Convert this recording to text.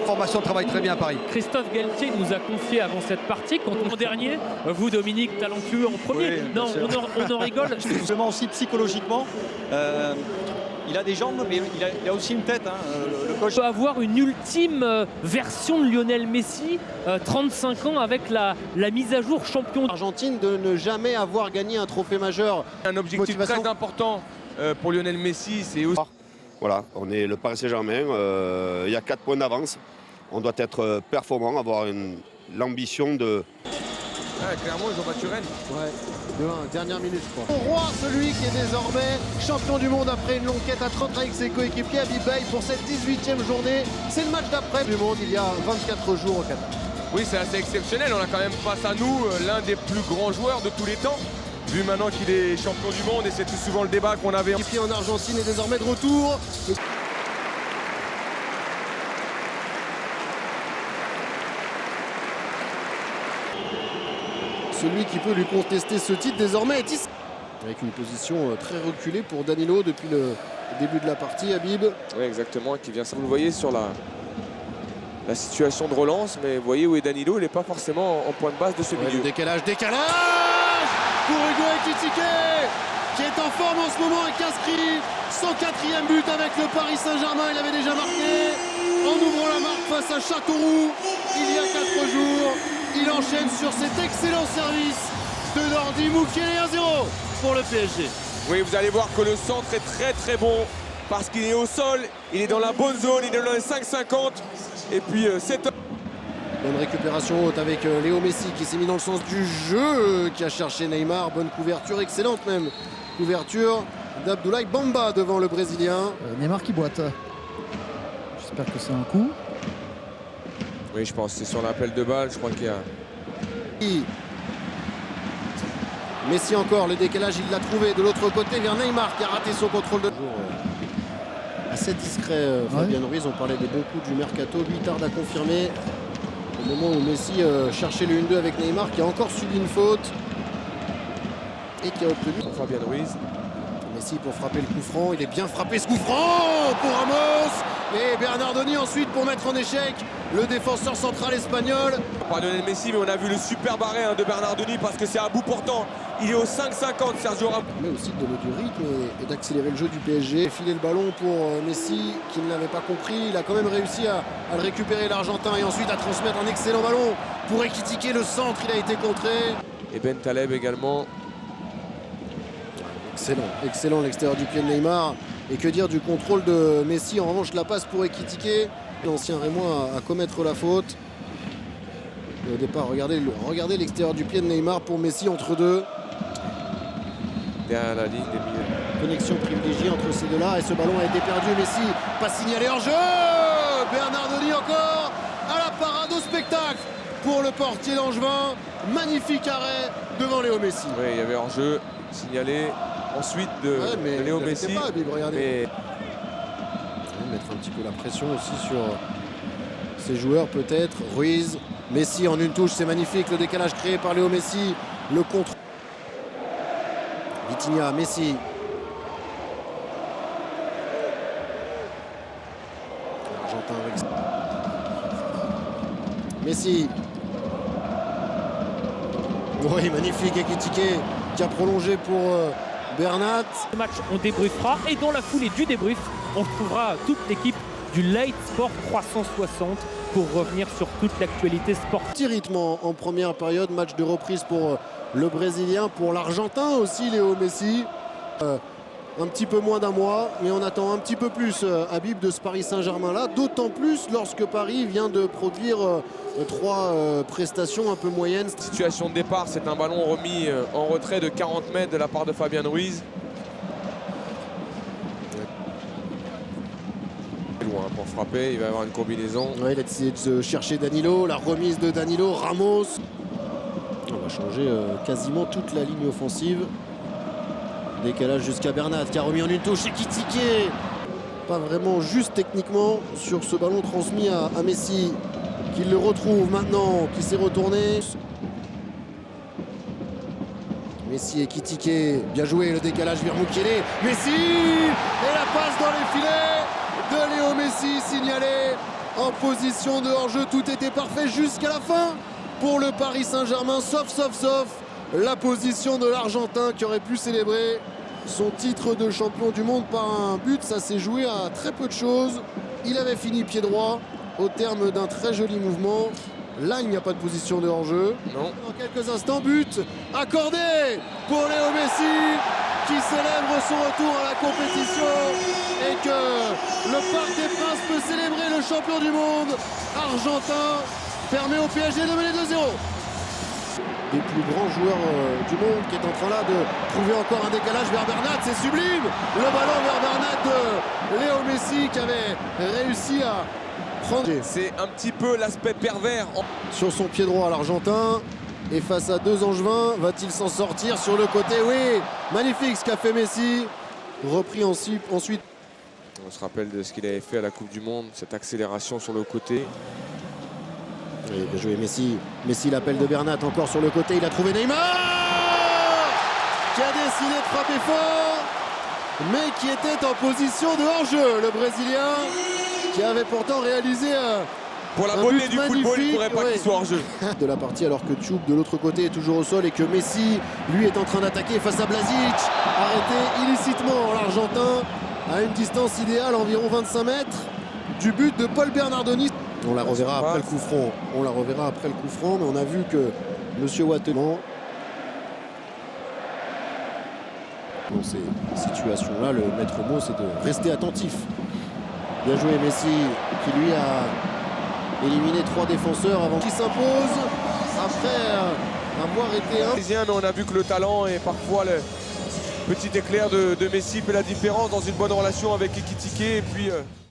formation travaille très bien à Paris. Christophe Galtier nous a confié avant cette partie, quand l'an dernier, vous Dominique, talentueux en premier, Oui, non, on en rigole. Justement aussi psychologiquement, il a des jambes mais il a aussi une tête. Le coach On peut avoir une ultime version de Lionel Messi, 35 ans, avec la mise à jour champion. Argentine de ne jamais avoir gagné un trophée majeur. Un objectif très important pour Lionel Messi, c'est aussi... Voilà, on est le Paris Saint-Germain, il y a 4 points d'avance. On doit être performant, avoir l'ambition de... clairement, ils ont battu Rennes. Ouais, dernière minute, je crois. Au roi, celui qui est désormais champion du monde après une longue quête à 30 avec ses coéquipiers, Habib Beye, pour cette 18e journée. C'est le match d'après du monde, il y a 24 jours au Qatar. Oui, c'est assez exceptionnel. On a quand même face à nous l'un des plus grands joueurs de tous les temps. Vu maintenant qu'il est champion du monde, et c'est tout souvent le débat qu'on avait. Et puis en Argentine est désormais de retour. Celui qui peut lui contester ce titre désormais est ici. Avec une position très reculée pour Danilo depuis le début de la partie, Habib. Oui, exactement, qui vient. Vous le voyez sur la situation de relance, mais vous voyez où est Danilo, il n'est pas forcément en point de base de ce milieu. Décalage pour Hugo Ekitike, qui est en forme en ce moment et qui inscrit son 4e but avec le Paris Saint-Germain. Il avait déjà marqué en ouvrant la marque face à Châteauroux il y a 4 jours. Il enchaîne sur cet excellent service de Nordi Mukiele, 1-0 pour le PSG. Oui, vous allez voir que le centre est très très bon parce qu'il est au sol, il est dans la bonne zone, il est dans les 5,50 et puis c'est... Bonne récupération haute avec Léo Messi qui s'est mis dans le sens du jeu, qui a cherché Neymar. Bonne couverture, excellente même couverture d'Abdoulaye Bamba devant le Brésilien. Neymar qui boite. J'espère que c'est un coup. Oui, je pense que c'est sur l'appel de balle, je crois qu'il y a... Messi encore, le décalage, il l'a trouvé de l'autre côté vers Neymar qui a raté son contrôle de... Assez discret, Fabien Ruiz, on parlait des bons coups du Mercato, lui tarde à confirmer. Au moment où Messi cherchait le 1-2 avec Neymar qui a encore subi une faute et qui a obtenu... Fabien Ruiz. Messi pour frapper le coup franc, il est bien frappé ce coup franc pour Ramos et Bernardoni ensuite pour mettre en échec le défenseur central espagnol. Pas Lionel Messi, mais on a vu le super barré de Bernardoni parce que c'est à bout portant. Il est au 5,50 Sergio Ramos. Mais aussi de donner du rythme et d'accélérer le jeu du PSG. Filer le ballon pour Messi qui ne l'avait pas compris. Il a quand même réussi à le récupérer l'Argentin et ensuite à transmettre un excellent ballon pour Ekitike. Le centre, il a été contré. Et Ben Taleb également. Excellent l'extérieur du pied de Neymar. Et que dire du contrôle de Messi. En revanche, la passe pour Ekitike. L'ancien Rémois à commettre la faute. Et au départ, regardez l'extérieur du pied de Neymar pour Messi entre deux. Derrière la ligne des milieux. Connexion privilégiée entre ces deux-là. Et ce ballon a été perdu. Messi, pas signalé hors jeu. Bernardoni encore à la parade au spectacle pour le portier langevin. Magnifique arrêt devant Léo Messi. Oui, il y avait hors jeu signalé ensuite de Léo Messi. Pas, Habib, regardez. Mais... Mettre un petit peu la pression aussi sur ses joueurs peut-être. Ruiz, Messi en une touche, c'est magnifique. Le décalage créé par Léo Messi. Le contre. Vitinha, Messi. Argentin avec... Messi. Oui, magnifique Ekitike qui a prolongé pour Bernat. Le match, on débriefera et dans la foulée du débrief, on retrouvera toute l'équipe du Light Sport 360 pour revenir sur toute l'actualité sportive. Petit rythme en première période, match de reprise pour le Brésilien, pour l'Argentin aussi, Léo Messi. Un petit peu moins d'un mois, mais on attend un petit peu plus Habib de ce Paris Saint-Germain-là, d'autant plus lorsque Paris vient de produire 3 prestations un peu moyennes. Situation de départ, c'est un ballon remis en retrait de 40 mètres de la part de Fabien Ruiz. Loin pour frapper, il va y avoir une combinaison. Ouais, il a essayé de chercher Danilo, la remise de Danilo, Ramos. On va changer quasiment toute la ligne offensive. Décalage jusqu'à Bernat qui a remis en une touche. Ekitike, pas vraiment juste techniquement sur ce ballon transmis à Messi, qui le retrouve maintenant, qui s'est retourné. Messi, Ekitike, bien joué, le décalage vers Mukiele. Messi et la passe dans les filets de Léo Messi, signalé en position de hors-jeu. Tout était parfait jusqu'à la fin pour le Paris Saint-Germain, sauf la position de l'Argentin qui aurait pu célébrer son titre de champion du monde par un but. Ça s'est joué à très peu de choses. Il avait fini pied droit au terme d'un très joli mouvement. Là, il n'y a pas de position de hors-jeu. Non. Dans quelques instants, but accordé pour Léo Messi qui célèbre son retour à la compétition et que le Parc des Princes peut célébrer le champion du monde argentin, permet au PSG de mener 2-0. Des plus grands joueurs du monde qui est en train là de trouver encore un décalage vers Bernat, c'est sublime. Le ballon vers Bernat de Léo Messi qui avait réussi à prendre. C'est un petit peu l'aspect pervers. Sur son pied droit, l'Argentin et face à deux Angevins, va-t-il s'en sortir sur le côté? Oui, magnifique ce qu'a fait Messi. Repris ensuite. On se rappelle de ce qu'il avait fait à la Coupe du Monde, cette accélération sur le côté. Oui, bien joué Messi. Messi, l'appel de Bernat encore sur le côté. Il a trouvé Neymar qui a décidé de frapper fort, mais qui était en position de hors-jeu. Le Brésilien qui avait pourtant réalisé pour la un beauté but du football, il ne faudrait pas qu'il soit hors jeu. De la partie, alors que Tchoub de l'autre côté est toujours au sol et que Messi, lui, est en train d'attaquer face à Blažić, arrêté illicitement l'Argentin à une distance idéale, environ 25 mètres du but de Paul Bernardoni. On la reverra après le coup franc. On la reverra après le coup franc, mais on a vu que Monsieur Watteman, dans ces situations-là, le maître mot, c'est de rester attentif. Bien joué Messi, qui lui a éliminé 3 défenseurs avant qu'il s'impose après avoir été Mais on a vu que le talent et parfois le petit éclair de Messi fait la différence dans une bonne relation avec Ekitike et puis